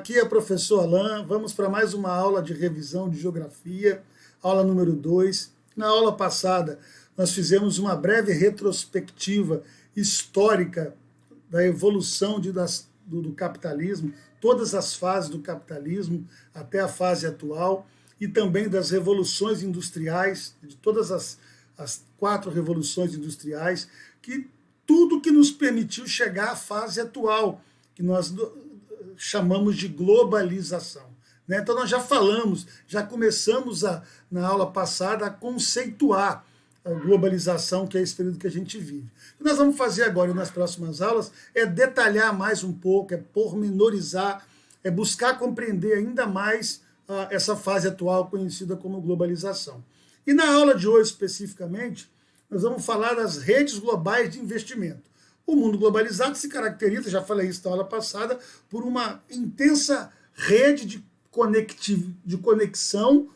aqui é o professor Alain. Vamos para mais uma aula de revisão de geografia, aula número 2. Na aula passada, nós fizemos uma breve retrospectiva histórica da evolução do capitalismo, todas as fases do capitalismo até a fase atual, e também das revoluções industriais, de todas as 4 revoluções industriais, que tudo que nos permitiu chegar à fase atual, que nós chamamos de globalização. Então nós já falamos, já começamos na aula passada a conceituar a globalização, que é esse período que a gente vive. O que nós vamos fazer agora nas próximas aulas é detalhar mais um pouco, é pormenorizar, é buscar compreender ainda mais essa fase atual conhecida como globalização. E na aula de hoje, especificamente, nós vamos falar das redes globais de investimento. O mundo globalizado se caracteriza, já falei isso na aula passada, por uma intensa rede de conexão,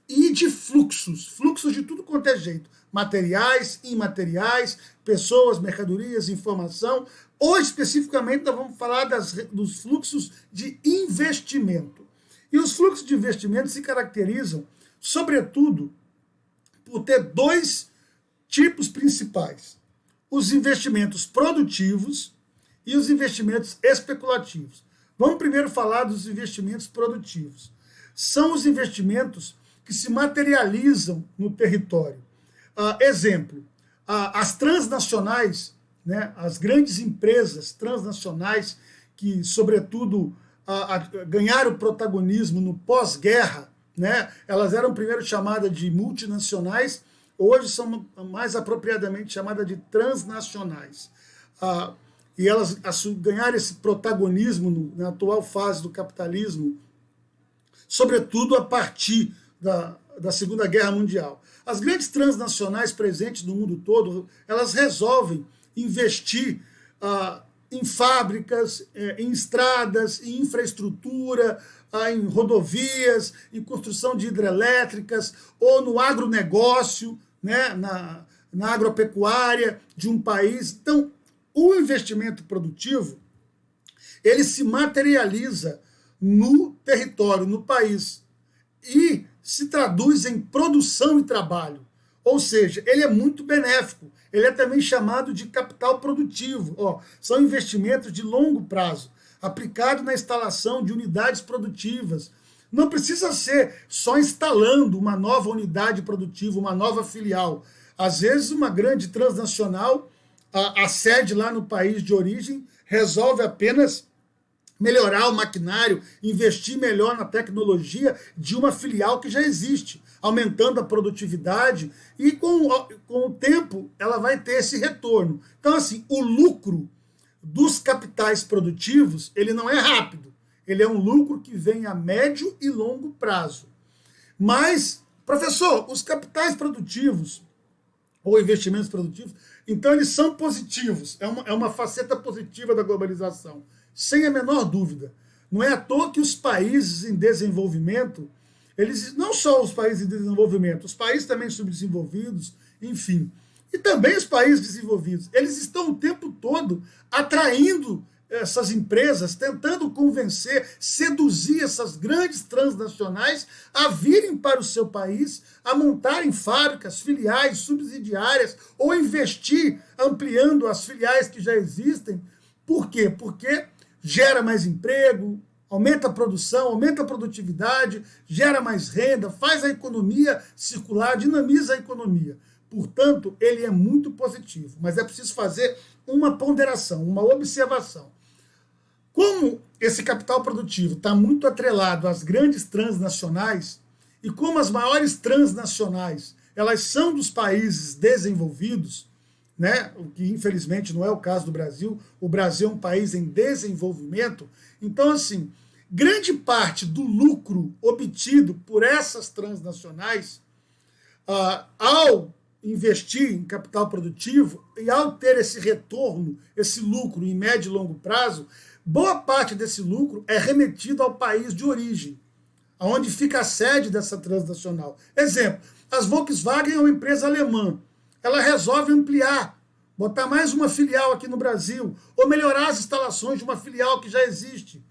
e de fluxos de tudo quanto é jeito, materiais, imateriais, pessoas, mercadorias, informação. Hoje, especificamente, nós vamos falar dos fluxos de investimento. E os fluxos de investimento se caracterizam, sobretudo, por ter 2 tipos principais: os investimentos produtivos e os investimentos especulativos. Vamos primeiro falar dos investimentos produtivos. São os investimentos que se materializam no território. Exemplo, as transnacionais, as grandes empresas transnacionais que, sobretudo, ganharam protagonismo no pós-guerra, elas eram primeiro chamadas de multinacionais, hoje são mais apropriadamente chamadas de transnacionais. E elas ganharam esse protagonismo na atual fase do capitalismo, sobretudo a partir da Segunda Guerra Mundial. As grandes transnacionais presentes no mundo todo, elas resolvem investir em fábricas, em estradas, em infraestrutura, em rodovias, em construção de hidrelétricas, ou no agronegócio, na agropecuária de um país. Então, o investimento produtivo, ele se materializa no território, no país, e se traduz em produção e trabalho. Ou seja, ele é muito benéfico. Ele é também chamado de capital produtivo. São investimentos de longo prazo, aplicado na instalação de unidades produtivas. Não precisa ser só instalando uma nova unidade produtiva, uma nova filial. Às vezes, uma grande transnacional, a sede lá no país de origem, resolve apenas melhorar o maquinário, investir melhor na tecnologia de uma filial que já existe, aumentando a produtividade, e com o tempo ela vai ter esse retorno. Então, assim, o lucro dos capitais produtivos, ele não é rápido, ele é um lucro que vem a médio e longo prazo. Mas, professor, os capitais produtivos, ou investimentos produtivos, então eles são positivos, é uma faceta positiva da globalização, sem a menor dúvida. Não é à toa que os países em desenvolvimento, eles, não só os países em desenvolvimento, os países também subdesenvolvidos, enfim, e também os países desenvolvidos, eles estão o tempo todo atraindo essas empresas, tentando convencer, seduzir essas grandes transnacionais a virem para o seu país, a montarem fábricas, filiais, subsidiárias, ou investir, ampliando as filiais que já existem. Por quê? Porque gera mais emprego, aumenta a produção, aumenta a produtividade, gera mais renda, faz a economia circular, dinamiza a economia. Portanto, ele é muito positivo, mas é preciso fazer uma ponderação, uma observação. Como esse capital produtivo está muito atrelado às grandes transnacionais, e como as maiores transnacionais elas são dos países desenvolvidos, o que infelizmente não é o caso do Brasil. O Brasil é um país em desenvolvimento. Então, assim, grande parte do lucro obtido por essas transnacionais, ao investir em capital produtivo e ao ter esse retorno, esse lucro em médio e longo prazo, boa parte desse lucro é remetido ao país de origem, onde fica a sede dessa transnacional. Exemplo, as Volkswagen é uma empresa alemã. Ela resolve ampliar, botar mais uma filial aqui no Brasil, ou melhorar as instalações de uma filial que já existe.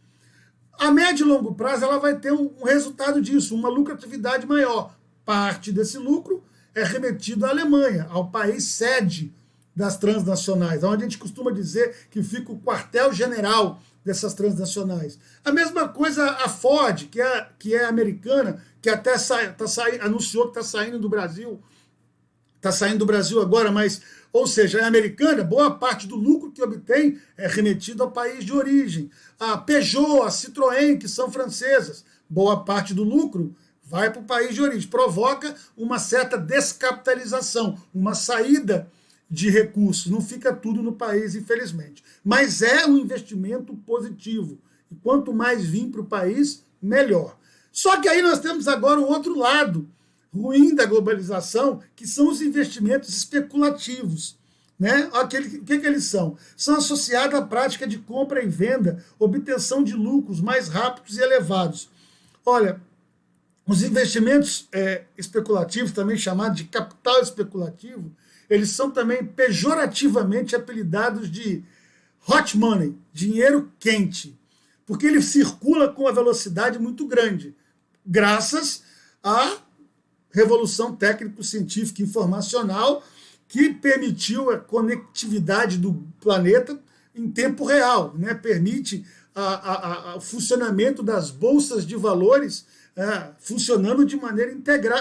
A médio e longo prazo ela vai ter um resultado disso, uma lucratividade maior. Parte desse lucro é remetido à Alemanha, ao país sede das transnacionais, onde a gente costuma dizer que fica o quartel-general dessas transnacionais. A mesma coisa a Ford, que é americana, que até anunciou que está saindo do Brasil. Está saindo do Brasil agora, mas, ou seja, é americana, boa parte do lucro que obtém é remetido ao país de origem. A Peugeot, a Citroën, que são francesas, boa parte do lucro vai para o país de origem. Provoca uma certa descapitalização, uma saída de recursos. Não fica tudo no país, infelizmente. Mas é um investimento positivo. E quanto mais vir para o país, melhor. Só que aí nós temos agora o outro lado ruim da globalização, que são os investimentos especulativos. Né? O que eles são? São associados à prática de compra e venda, obtenção de lucros mais rápidos e elevados. Olha, os investimentos especulativos, também chamados de capital especulativo, eles são também pejorativamente apelidados de hot money, dinheiro quente, porque ele circula com uma velocidade muito grande, graças à revolução técnico-científica e informacional que permitiu a conectividade do planeta em tempo real, né? Permite o funcionamento das bolsas de valores funcionando de maneira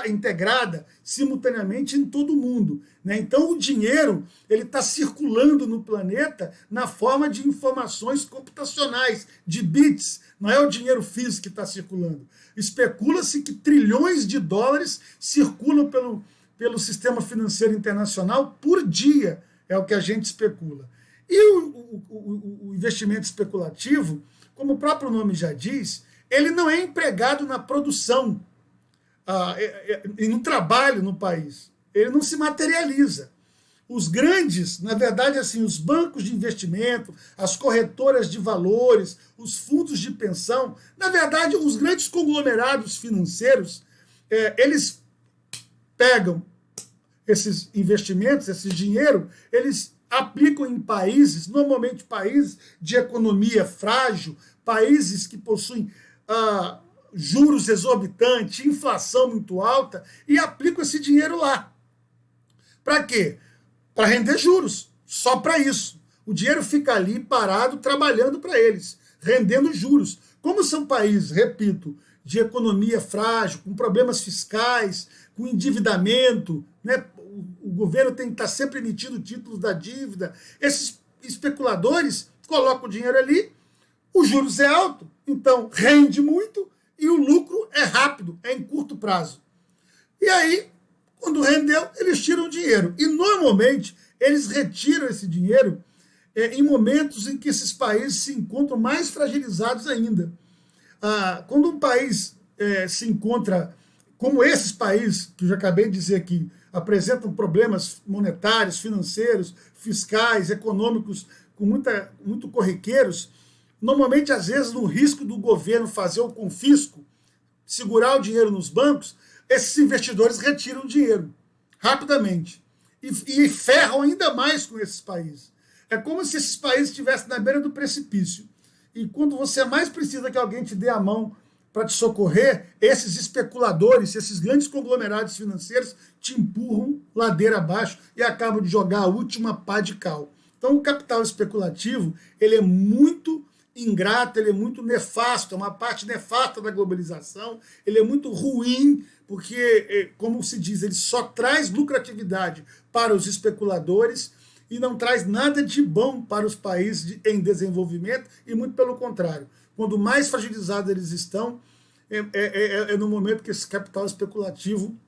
integrada, simultaneamente em todo o mundo. Né? Então o dinheiro ele está circulando no planeta na forma de informações computacionais, de bits, não é o dinheiro físico que está circulando. Especula-se que trilhões de dólares circulam pelo sistema financeiro internacional por dia, é o que a gente especula. E o investimento especulativo, como o próprio nome já diz, ele não é empregado na produção e no trabalho no país. Ele não se materializa. Os grandes, na verdade, assim, os bancos de investimento, as corretoras de valores, os fundos de pensão, na verdade, os grandes conglomerados financeiros, eles pegam esses investimentos, esse dinheiro, eles aplicam em países, normalmente países de economia frágil, países que possuem juros exorbitantes, inflação muito alta, e aplicam esse dinheiro lá. Para quê? Para render juros, só para isso. O dinheiro fica ali parado, trabalhando para eles, rendendo juros. Como são países, repito, de economia frágil, com problemas fiscais, com endividamento, né? O governo tem que estar sempre emitindo títulos da dívida. Esses especuladores colocam o dinheiro ali, os juros é alto, então rende muito e o lucro é rápido, é em curto prazo. E aí, quando rendeu, eles tiram o dinheiro. E normalmente eles retiram esse dinheiro em momentos em que esses países se encontram mais fragilizados ainda. Quando um país se encontra, como esses países, que eu já acabei de dizer aqui, apresentam problemas monetários, financeiros, fiscais, econômicos, muito corriqueiros, normalmente, às vezes, no risco do governo fazer o confisco, segurar o dinheiro nos bancos, esses investidores retiram o dinheiro rapidamente e ferram ainda mais com esses países. É como se esses países estivessem na beira do precipício. E quando você mais precisa que alguém te dê a mão para te socorrer, esses especuladores, esses grandes conglomerados financeiros te empurram ladeira abaixo e acabam de jogar a última pá de cal. Então o capital especulativo ele é muito ingrato, ele é muito nefasto, é uma parte nefasta da globalização, ele é muito ruim, porque, como se diz, ele só traz lucratividade para os especuladores e não traz nada de bom para os países em desenvolvimento, e muito pelo contrário. Quando mais fragilizados eles estão, é no momento que esse capital especulativo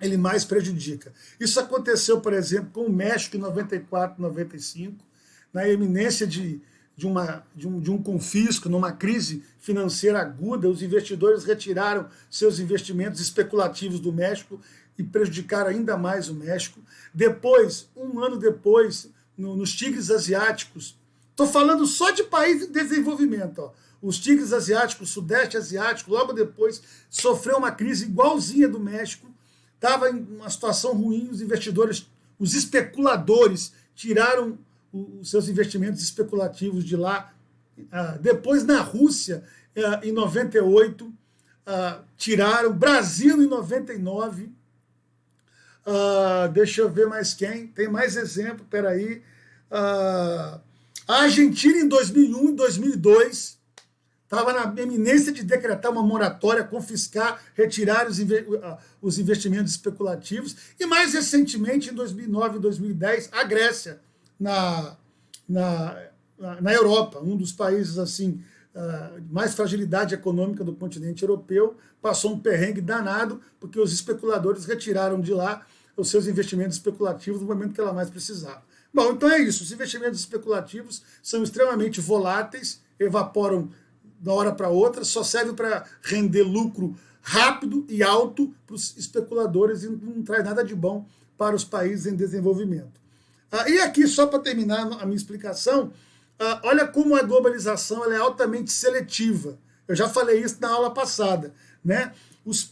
ele mais prejudica. Isso aconteceu, por exemplo, com o México em 94, 95, na iminência de um confisco, numa crise financeira aguda, os investidores retiraram seus investimentos especulativos do México e prejudicaram ainda mais o México. Depois, um ano depois, nos tigres asiáticos, estou falando só de país em desenvolvimento, ó. Os tigres asiáticos, o sudeste asiático, logo depois, sofreu uma crise igualzinha do México, estava em uma situação ruim, os investidores, os especuladores, tiraram os seus investimentos especulativos de lá. Depois, na Rússia, em 98, tiraram, Brasil em 99, deixa eu ver mais quem, tem mais exemplo, peraí, a Argentina em 2001 e 2002, estava na eminência de decretar uma moratória, confiscar, retirar os investimentos especulativos. E mais recentemente, em 2009 e 2010, a Grécia, na Europa, um dos países assim mais fragilidade econômica do continente europeu, passou um perrengue danado, porque os especuladores retiraram de lá os seus investimentos especulativos no momento que ela mais precisava. Bom, então é isso. Os investimentos especulativos são extremamente voláteis, evaporam da hora para outra, só serve para render lucro rápido e alto para os especuladores e não traz nada de bom para os países em desenvolvimento. E aqui, só para terminar a minha explicação, olha como a globalização ela é altamente seletiva. Eu já falei isso na aula passada, né? Os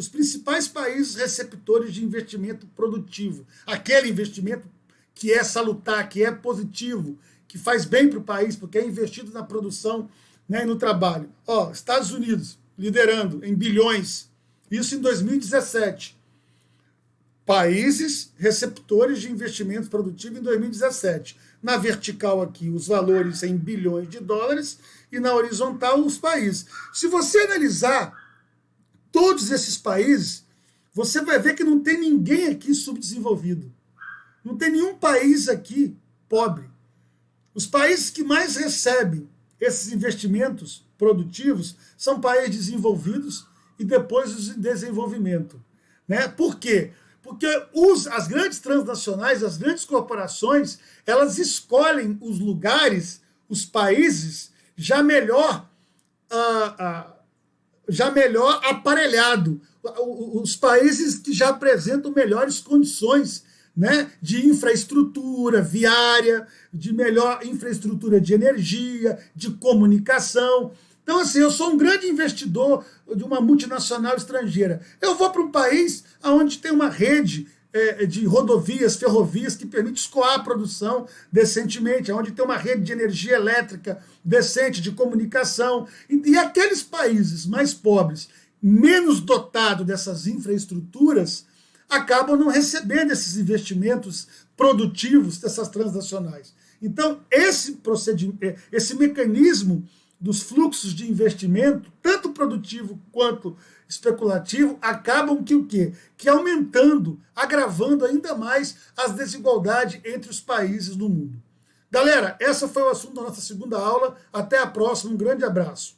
principais países receptores de investimento produtivo, aquele investimento que é salutar, que é positivo, que faz bem para o país, porque é investido na produção, né, e no trabalho. Estados Unidos liderando em bilhões, isso em 2017. Países receptores de investimento produtivo em 2017. Na vertical aqui, os valores em bilhões de dólares e na horizontal, os países. Se você analisar todos esses países, você vai ver que não tem ninguém aqui subdesenvolvido. Não tem nenhum país aqui pobre. Os países que mais recebem esses investimentos produtivos são países desenvolvidos e depois os em desenvolvimento. Né? Por quê? Porque as grandes transnacionais, as grandes corporações, elas escolhem os lugares, os países já melhor aparelhado, os países que já apresentam melhores condições, né, de infraestrutura viária, de melhor infraestrutura de energia, de comunicação. Então, assim, eu sou um grande investidor de uma multinacional estrangeira. Eu vou para um país onde tem uma rede de rodovias, ferrovias, que permite escoar a produção decentemente, onde tem uma rede de energia elétrica decente, de comunicação. E aqueles países mais pobres, menos dotados dessas infraestruturas, acabam não recebendo esses investimentos produtivos dessas transnacionais. Então, esse mecanismo dos fluxos de investimento, tanto produtivo quanto especulativo, acabam que o quê? Que aumentando, agravando ainda mais as desigualdades entre os países do mundo. Galera, esse foi o assunto da nossa segunda aula. Até a próxima. Um grande abraço.